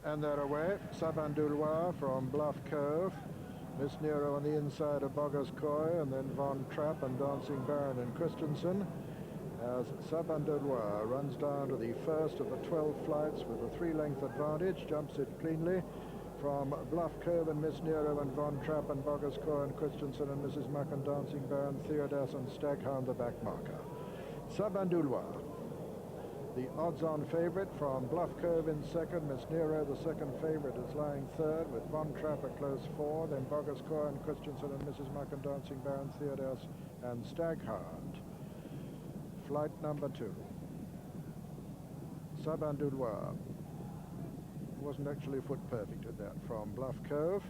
And they're away. Sabin Loir from Bluff Cove. Miss Nero on the inside of Boggers Coy, and then Von Trapp and Dancing Baron and Christensen. As Sabin Loir runs down to the first of the 12 flights with a 3-length advantage, jumps it cleanly from Bluff Cove and Miss Nero and Von Trapp and Boggers Coy and Christensen and Mrs. Muck and Dancing Baron, Theodas and Staghound the back marker. Sabin Loir, the odds-on favourite from Bluff Cove in second. Miss Nero, the second favourite, is lying third, with Von Trapp a close four, then Boggers Coy and Christensen and Mrs. Muck and Dancing Baron, Theodas and Staghound. Flight number 2. Sabin Loir wasn't actually foot perfect at that from Bluff Cove.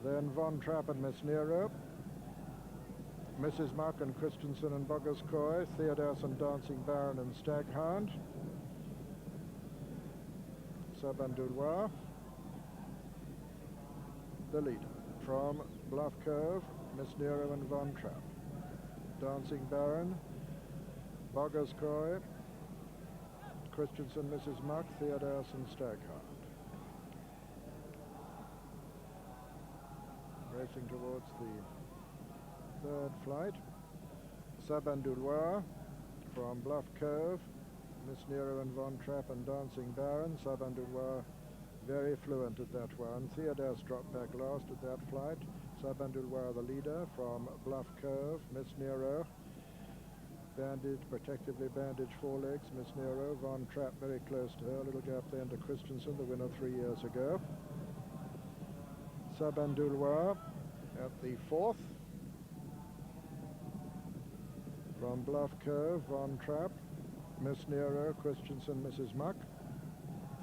Then Von Trapp and Miss Nero, Mrs. Muck and Christensen and Boggers Coy, Theodas and Dancing Baron and Staghound. Sabin Loir, the leader from Bluff Cove, Miss Nero and Von Trapp. Dancing Baron, Boggers Coy, Christensen, Mrs. Muck, Theodas and Staghound. Racing towards the third flight. Sabin Loir from Bluff Cove, Miss Nero and Von Trapp and Dancing Baron. Sabin Loir very fluent at that one. Theodas dropped back last at that flight. Sabin Loir the leader from Bluff Cove. Miss Nero, protectively bandaged forelegs. Miss Nero, Von Trapp very close to her. A little gap then to Christensen, the winner 3 years ago. Sabin Loir at the fourth. From Bluff Cove, Von Trapp, Miss Nero, Christensen, Mrs. Muck,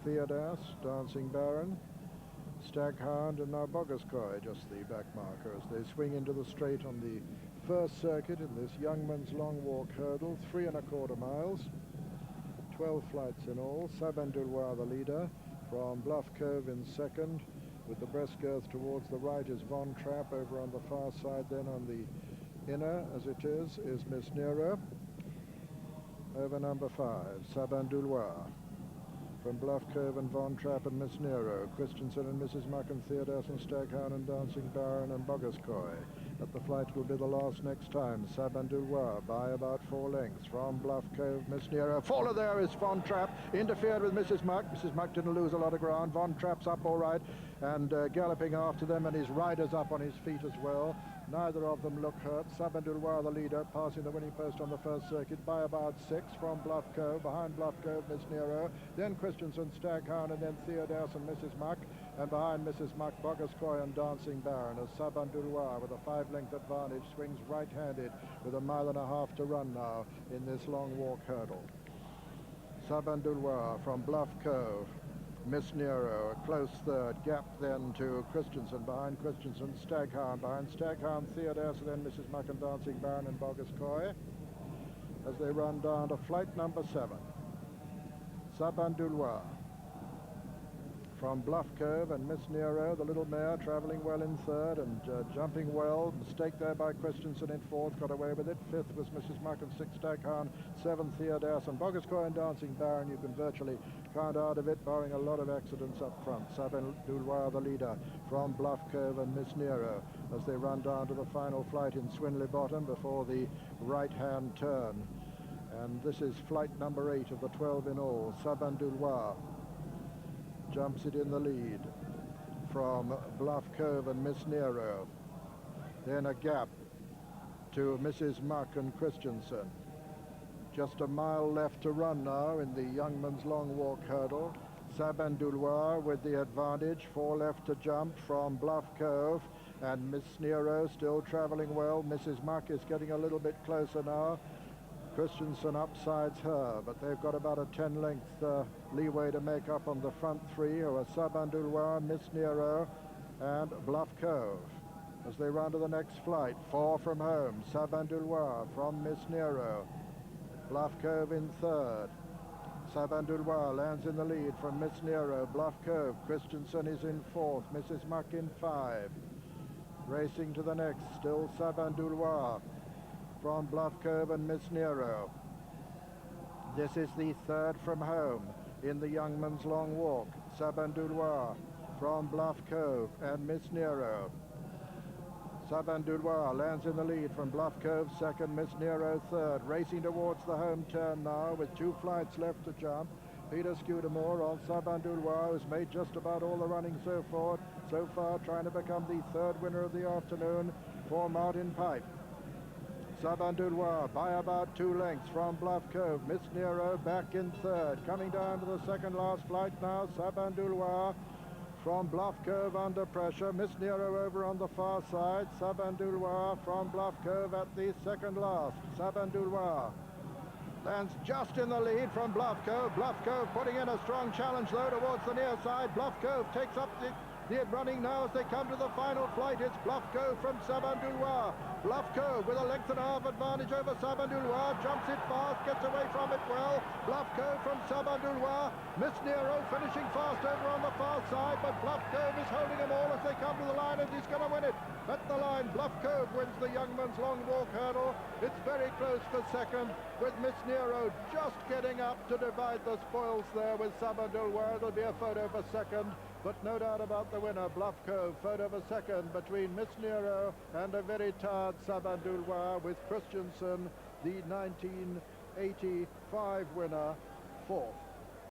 Theodas, Dancing Baron, Staghound, and now Boggers Coy, just the back marker as they swing into the straight on the first circuit in this Youngman's Long Walk hurdle, 3 1/4 miles, 12 flights in all. Sabin Loir the leader from Bluff Cove in second, with the breast girth towards the right is Von Trapp. Over on the far side then on the inner, as it is Miss Nero. Over number 5, Sabin Loir from Bluff Cove and Von Trapp and Miss Nero, Christensen and Mrs. Muck and Theodas and Staghound and Dancing Baron and Boggers Coy. At the flight will be the last next time. Sabin Loir by about 4 lengths from Bluff Cove, Miss Nero. Faller there is Von Trapp, interfered with Mrs. Muck. Mrs. Muck didn't lose a lot of ground. Von Trapp's up all right and galloping after them, and his rider's up on his feet as well. Neither of them look hurt. Sabin Loir the leader, passing the winning post on the first circuit by about 6 from Bluff Cove. Behind Bluff Cove, Miss Nero, then Christensen, Staghound, and then Theodas and Mrs. Muck. And behind Mrs. Muck, Boggers Coy and Dancing Baron, as Sabin Loir with a 5-length advantage swings right-handed with 1.5 miles to run now in this long walk hurdle. Sabin Loir from Bluff Cove, Miss Nero, a close third, gap then to Christensen, behind Christensen, Staghound, behind Staghound, Theodas, and then Mrs. Muck and Dancing Baron and Boggers Coy as they run down to flight number 7. Sabin Loir from Bluff Cove and Miss Nero, the little mare, travelling well in third and jumping well. Mistake there by Christensen in fourth, got away with it. Fifth was Mrs. Muck and 6 Staghound. 7th Theodas and Boggers Coy and Dancing Baron. You can virtually count out of it, barring a lot of accidents up front. Sabin Loir the leader from Bluff Cove and Miss Nero as they run down to the final flight in Swinley Bottom before the right-hand turn. And this is flight number 8 of the 12 in all. Sabin Loir jumps it in the lead from Bluff Cove and Miss Nero. Then a gap to Mrs. Muck and Christensen. Just 1 mile left to run now in the Youngman's Long Walk hurdle. Sabin Loir with the advantage, 4 left to jump from Bluff Cove, and Miss Nero still traveling well. Mrs. Muck is getting a little bit closer now. Christensen upsides her, but they've got about a 10-length leeway to make up on the front 3, who are Sabin Loir, Miss Nero, and Bluff Cove. As they run to the next flight, 4 from home, Sabin Loir from Miss Nero. Bluff Cove in third. Sabin Loir lands in the lead from Miss Nero. Bluff Cove, Christensen is in fourth, Mrs. Muck in 5. Racing to the next, still Sabin Loir from Bluff Cove and Miss Nero. This is the third from home. in the Youngman's Long Walk. Sabin Loir from Bluff Cove and Miss Nero. Sabin Loir lands in the lead from Bluff Cove second, Miss Nero third. Racing towards the home turn now with 2 flights left to jump. Peter Scudamore of Sabin Loir, who's made just about all the running so far, trying to become the 3rd winner of the afternoon for Martin Pipe. Sabin Loir by about 2 lengths from Bluff Cove. Miss Nero back in 3rd. Coming down to the 2nd last flight now, Sabin Loir from Bluff Cove under pressure. Miss Nero over on the far side. Sabin Loir from Bluff Cove at the 2nd last. Sabin Loir lands just in the lead from Bluff Cove. Bluff Cove putting in a strong challenge though towards the near side. Bluff Cove takes up the running now as they come to the final flight. It's Bluff Cove from Sabin Loir. Bluff Cove with a length and a half advantage over Sabin Loir. Jumps it fast, gets away from it well. Bluff Cove from Sabin Loir. Miss Nero finishing fast over on the far side, but Bluff Cove is holding them all as they come to the line, and he's going to win it. At the line, Bluff Cove wins the Youngman's Long Walk hurdle. It's very close for second, with Miss Nero just getting up to divide the spoils there with Sabin Loir. It'll be a photo for second, but no doubt about the winner, Bluff Cove. Photo for second between Miss Nero and a very tired Sabin Loir, with Christensen, the 1985 winner, 4th.